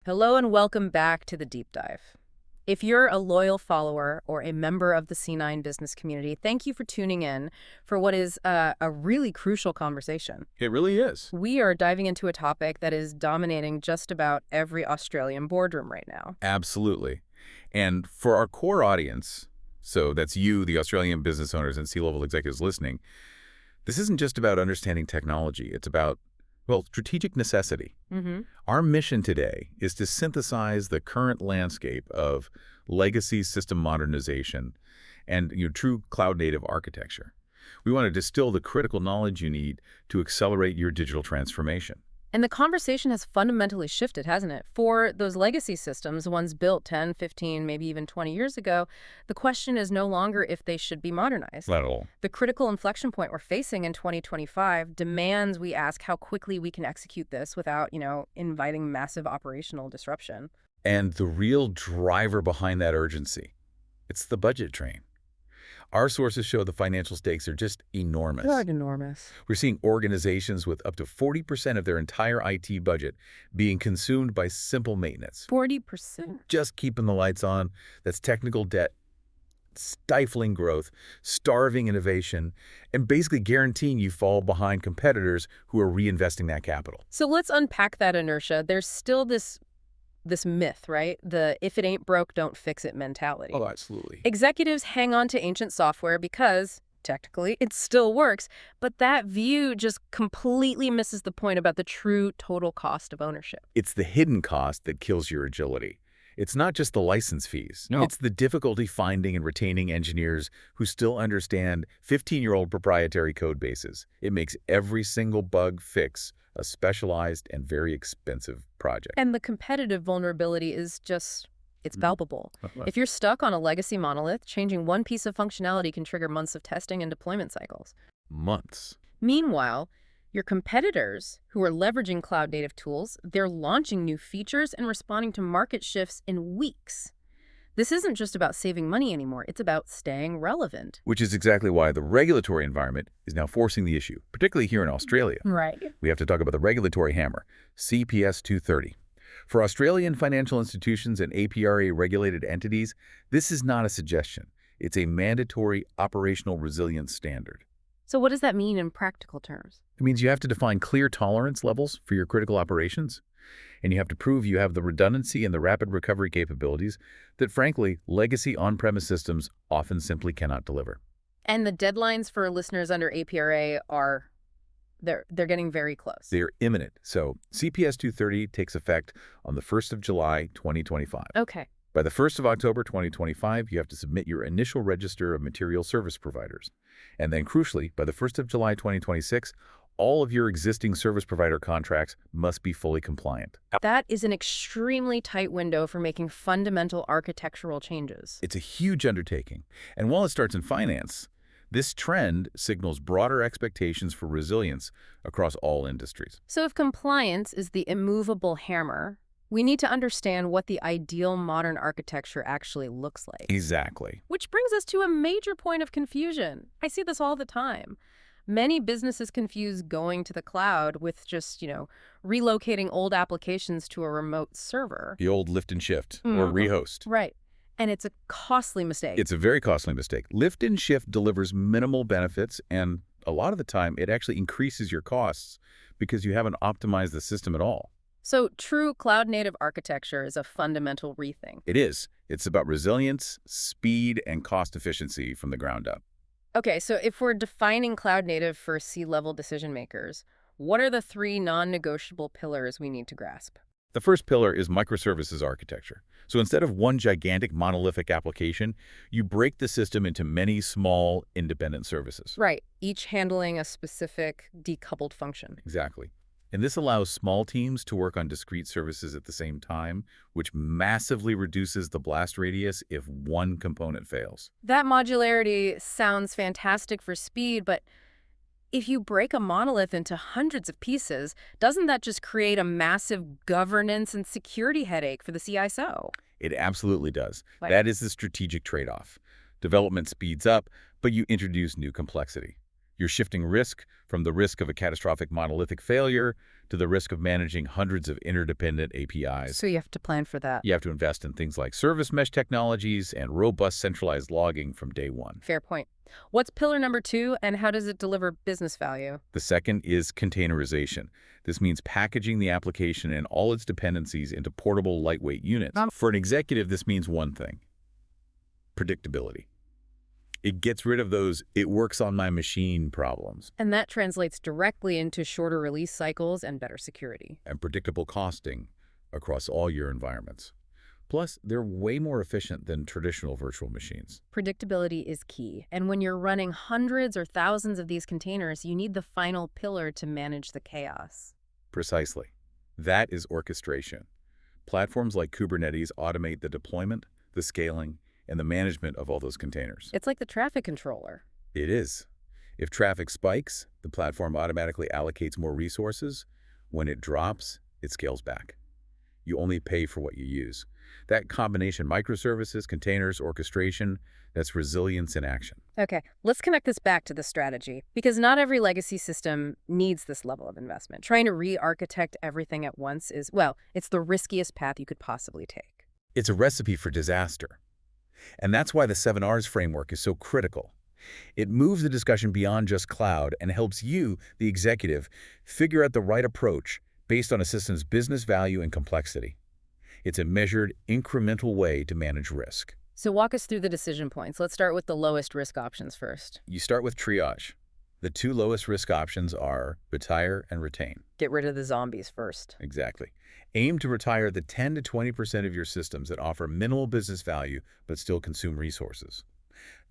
Hello and welcome back to the Deep Dive. If you're a loyal follower or a member of the C9 business community, thank you for tuning in for what is a really crucial conversation. It really is. We are diving into a topic that is dominating just about every Australian boardroom right now. Absolutely. And for our core audience, so that's you, the Australian business owners and C-level executives listening, this isn't just about understanding technology. It's about, well, strategic necessity. Our mission today is to synthesize the current landscape of legacy system modernization and true cloud-native architecture. We want to distill the critical knowledge you need to accelerate your digital transformation. And the conversation has fundamentally shifted, hasn't it? For those legacy systems, the ones built 10, 15, maybe even 20 years ago, the question is no longer if they should be modernized. Not at all. The critical inflection point we're facing in 2025 demands we ask how quickly we can execute this without, inviting massive operational disruption. And the real driver behind that urgency, it's the budget train. Our sources show the financial stakes are just enormous. They're enormous. We're seeing organizations with up to 40% of their entire IT budget being consumed by simple maintenance. 40%? Just keeping the lights on. That's technical debt, stifling growth, starving innovation, and basically guaranteeing you fall behind competitors who are reinvesting that capital. So let's unpack that inertia. There's still this myth, right? The if it ain't broke, don't fix it mentality. Oh, absolutely. Executives hang on to ancient software because, technically, it still works, but that view just completely misses the point about the true total cost of ownership. It's the hidden cost that kills your agility. It's not just the license fees. No. It's the difficulty finding and retaining engineers who still understand 15-year-old proprietary code bases. It makes every single bug fix a specialized and very expensive project. And the competitive vulnerability is it's palpable. If you're stuck on a legacy monolith, changing one piece of functionality can trigger months of testing and deployment cycles. Months. Meanwhile, your competitors who are leveraging cloud-native tools, they're launching new features and responding to market shifts in weeks. This isn't just about saving money anymore. It's about staying relevant. Which is exactly why the regulatory environment is now forcing the issue, particularly here in Australia. Right. We have to talk about the regulatory hammer, CPS 230. For Australian financial institutions and APRA-regulated entities, this is not a suggestion. It's a mandatory operational resilience standard. So what does that mean in practical terms? It means you have to define clear tolerance levels for your critical operations, and you have to prove you have the redundancy and the rapid recovery capabilities that, frankly, legacy on-premise systems often simply cannot deliver. And the deadlines for listeners under APRA they're getting very close. They're imminent. So CPS 230 takes effect on the 1st of July, 2025. Okay. By the 1st of October, 2025, you have to submit your initial register of material service providers. And then, crucially, by the 1st of July, 2026, all of your existing service provider contracts must be fully compliant. That is an extremely tight window for making fundamental architectural changes. It's a huge undertaking. And while it starts in finance, this trend signals broader expectations for resilience across all industries. So if compliance is the immovable hammer, we need to understand what the ideal modern architecture actually looks like. Exactly. Which brings us to a major point of confusion. I see this all the time. Many businesses confuse going to the cloud with just, relocating old applications to a remote server. The old lift and shift or rehost. Right. And it's a costly mistake. It's a very costly mistake. Lift and shift delivers minimal benefits, and a lot of the time it actually increases your costs because you haven't optimized the system at all. So true cloud-native architecture is a fundamental rethink. It is. It's about resilience, speed, and cost efficiency from the ground up. Okay, so if we're defining cloud-native for C-level decision makers, what are the three non-negotiable pillars we need to grasp? The first pillar is microservices architecture. So instead of one gigantic monolithic application, you break the system into many small independent services. Right, each handling a specific decoupled function. Exactly. And this allows small teams to work on discrete services at the same time, which massively reduces the blast radius if one component fails. That modularity sounds fantastic for speed, but if you break a monolith into hundreds of pieces, doesn't that just create a massive governance and security headache for the CISO? It absolutely does. Right. That is the strategic trade-off. Development speeds up, but you introduce new complexity. You're shifting risk from the risk of a catastrophic monolithic failure to the risk of managing hundreds of interdependent APIs. So you have to plan for that. You have to invest in things like service mesh technologies and robust centralized logging from day one. Fair point. What's pillar number 2, and how does it deliver business value? The second is containerization. This means packaging the application and all its dependencies into portable, lightweight units. For an executive, this means one thing: predictability. It gets rid of those "it works on my machine" problems. And that translates directly into shorter release cycles and better security. And predictable costing across all your environments. Plus, they're way more efficient than traditional virtual machines. Predictability is key, and when you're running hundreds or thousands of these containers, you need the final pillar to manage the chaos. Precisely. That is orchestration. Platforms like Kubernetes automate the deployment, the scaling, and the management of all those containers. It's like the traffic controller. It is. If traffic spikes, the platform automatically allocates more resources. When it drops, it scales back. You only pay for what you use. That combination, microservices, containers, orchestration, that's resilience in action. Okay, let's connect this back to the strategy, because not every legacy system needs this level of investment. Trying to re-architect everything at once is, well, it's the riskiest path you could possibly take. It's a recipe for disaster. And that's why the 7Rs framework is so critical. It moves the discussion beyond just cloud and helps you, the executive, figure out the right approach based on a system's business value and complexity. It's a measured, incremental way to manage risk. So walk us through the decision points. Let's start with the lowest risk options first. You start with triage. The 2 lowest risk options are retire and retain. Get rid of the zombies first. Exactly. Aim to retire the 10 to 20% of your systems that offer minimal business value but still consume resources.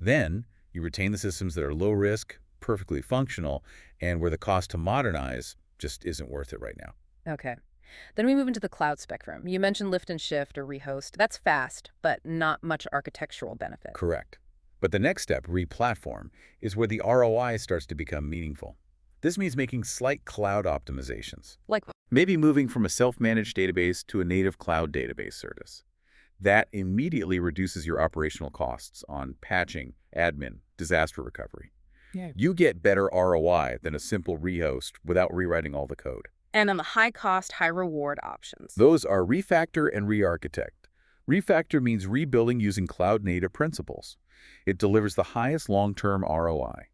Then, you retain the systems that are low risk, perfectly functional, and where the cost to modernize just isn't worth it right now. Okay. Then we move into the cloud spectrum. You mentioned lift and shift or rehost. That's fast, but not much architectural benefit. Correct. But the next step, re-platform, is where the ROI starts to become meaningful. This means making slight cloud optimizations. Like, Maybe moving from a self-managed database to a native cloud database service. That immediately reduces your operational costs on patching, admin, disaster recovery. Yeah. You get better ROI than a simple rehost without rewriting all the code. And on the high-cost, high-reward options. Those are refactor and re-architect. Refactor means rebuilding using cloud-native principles. It delivers the highest long-term ROI.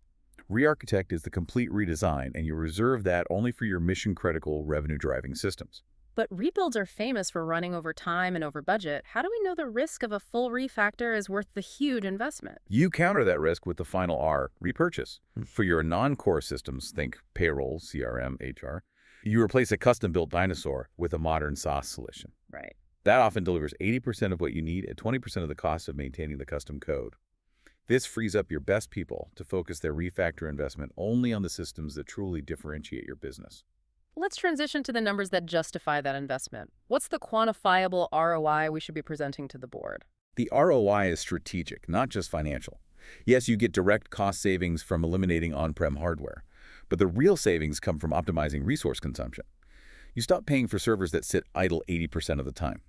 Re-architect is the complete redesign, and you reserve that only for your mission-critical revenue-driving systems. but rebuilds are famous for running over time and over budget. How do we know the risk of a full refactor is worth the huge investment? You counter that risk with the final R, repurchase. For your non-core systems, think payroll, CRM, HR, you replace a custom-built dinosaur with a modern SaaS solution. Right. That often delivers 80% of what you need at 20% of the cost of maintaining the custom code. This frees up your best people to focus their refactor investment only on the systems that truly differentiate your business. Let's transition to the numbers that justify that investment. What's the quantifiable ROI we should be presenting to the board? The ROI is strategic, not just financial. Yes, you get direct cost savings from eliminating on-prem hardware, but the real savings come from optimizing resource consumption. You stop paying for servers that sit idle 80% of the time.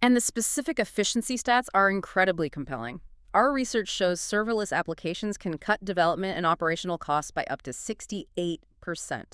And the specific efficiency stats are incredibly compelling. Our research shows serverless applications can cut development and operational costs by up to 68%.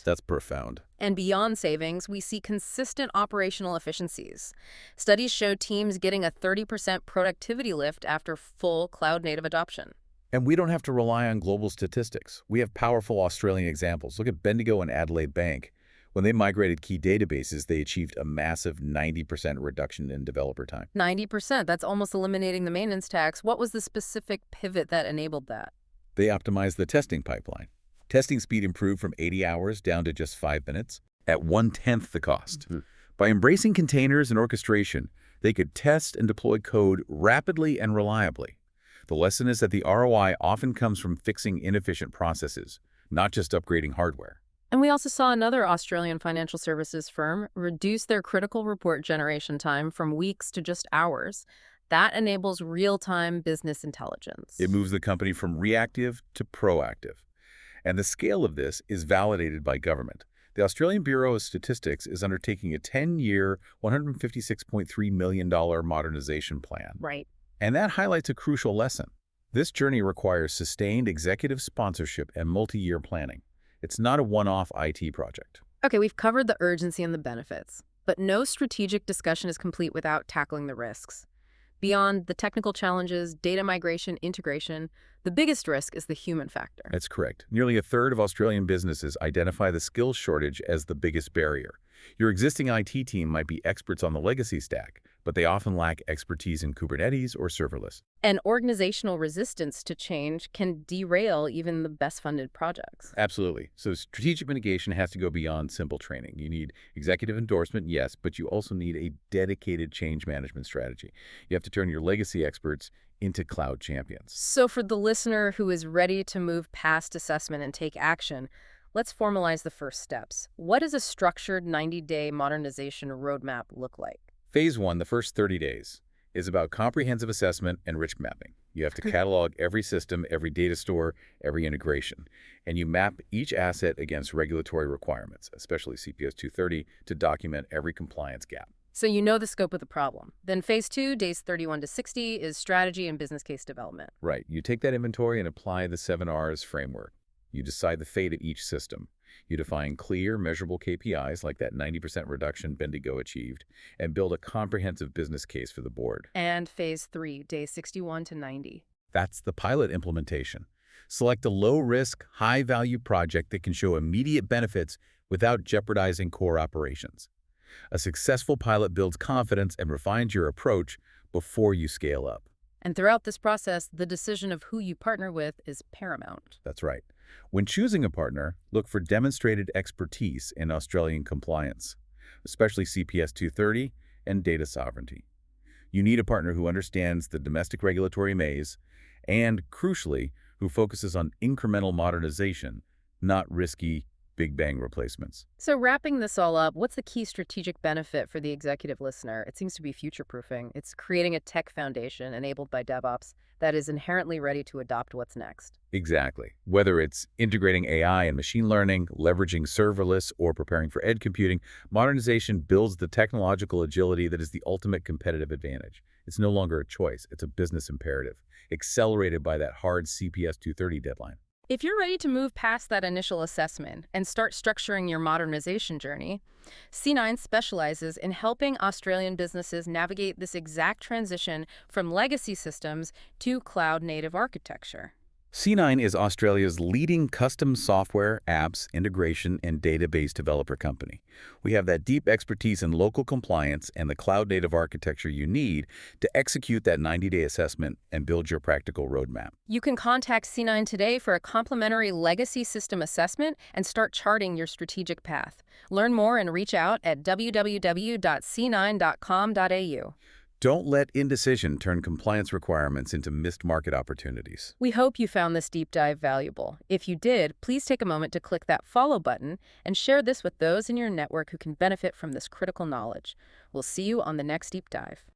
That's profound. And beyond savings, we see consistent operational efficiencies. Studies show teams getting a 30% productivity lift after full cloud-native adoption. And we don't have to rely on global statistics. We have powerful Australian examples. Look at Bendigo and Adelaide Bank. When they migrated key databases, they achieved a massive 90% reduction in developer time. 90%, that's almost eliminating the maintenance tax. What was the specific pivot that enabled that? They optimized the testing pipeline. Testing speed improved from 80 hours down to just 5 minutes at 1/10 the cost. By embracing containers and orchestration, they could test and deploy code rapidly and reliably. The lesson is that the ROI often comes from fixing inefficient processes, not just upgrading hardware. And we also saw another Australian financial services firm reduce their critical report generation time from weeks to just hours. That enables real-time business intelligence. It moves the company from reactive to proactive. And the scale of this is validated by government. The Australian Bureau of Statistics is undertaking a 10-year, $156.3 million modernization plan. Right. And that highlights a crucial lesson. This journey requires sustained executive sponsorship and multi-year planning. It's not a one-off IT project. Okay, we've covered the urgency and the benefits, but no strategic discussion is complete without tackling the risks. Beyond the technical challenges, data migration, integration, the biggest risk is the human factor. That's correct. Nearly a third of Australian businesses identify the skills shortage as the biggest barrier. Your existing IT team might be experts on the legacy stack, but they often lack expertise in Kubernetes or serverless. And organizational resistance to change can derail even the best-funded projects. Absolutely. So strategic mitigation has to go beyond simple training. You need executive endorsement, yes, but you also need a dedicated change management strategy. You have to turn your legacy experts into cloud champions. So for the listener who is ready to move past assessment and take action, let's formalize the first steps. What does a structured 90-day modernization roadmap look like? Phase 1, the first 30 days, is about comprehensive assessment and risk mapping. You have to catalog every system, every data store, every integration, and you map each asset against regulatory requirements, especially CPS 230, to document every compliance gap. So you know the scope of the problem. Then phase 2, days 31 to 60, is strategy and business case development. Right. You take that inventory and apply the 7 Rs framework. You decide the fate of each system. You define clear, measurable KPIs like that 90% reduction Bendigo achieved, and build a comprehensive business case for the board. And phase 3, days 61 to 90. That's the pilot implementation. Select a low-risk, high-value project that can show immediate benefits without jeopardizing core operations. A successful pilot builds confidence and refines your approach before you scale up. And throughout this process, the decision of who you partner with is paramount. That's right. When choosing a partner, look for demonstrated expertise in Australian compliance, especially CPS 230 and data sovereignty. You need a partner who understands the domestic regulatory maze and, crucially, who focuses on incremental modernization, not risky big bang replacements. So wrapping this all up, what's the key strategic benefit for the executive listener? It seems to be future-proofing. It's creating a tech foundation enabled by DevOps that is inherently ready to adopt what's next. Exactly. Whether it's integrating AI and machine learning, leveraging serverless, or preparing for edge computing, modernization builds the technological agility that is the ultimate competitive advantage. It's no longer a choice. It's a business imperative, accelerated by that hard CPS 230 deadline. If you're ready to move past that initial assessment and start structuring your modernization journey, C9 specializes in helping Australian businesses navigate this exact transition from legacy systems to cloud-native architecture. C9 is Australia's leading custom software, apps, integration, and database developer company. We have that deep expertise in local compliance and the cloud-native architecture you need to execute that 90-day assessment and build your practical roadmap. You can contact C9 today for a complimentary legacy system assessment and start charting your strategic path. Learn more and reach out at www.c9.com.au. Don't let indecision turn compliance requirements into missed market opportunities. We hope you found this deep dive valuable. If you did, please take a moment to click that follow button and share this with those in your network who can benefit from this critical knowledge. We'll see you on the next deep dive.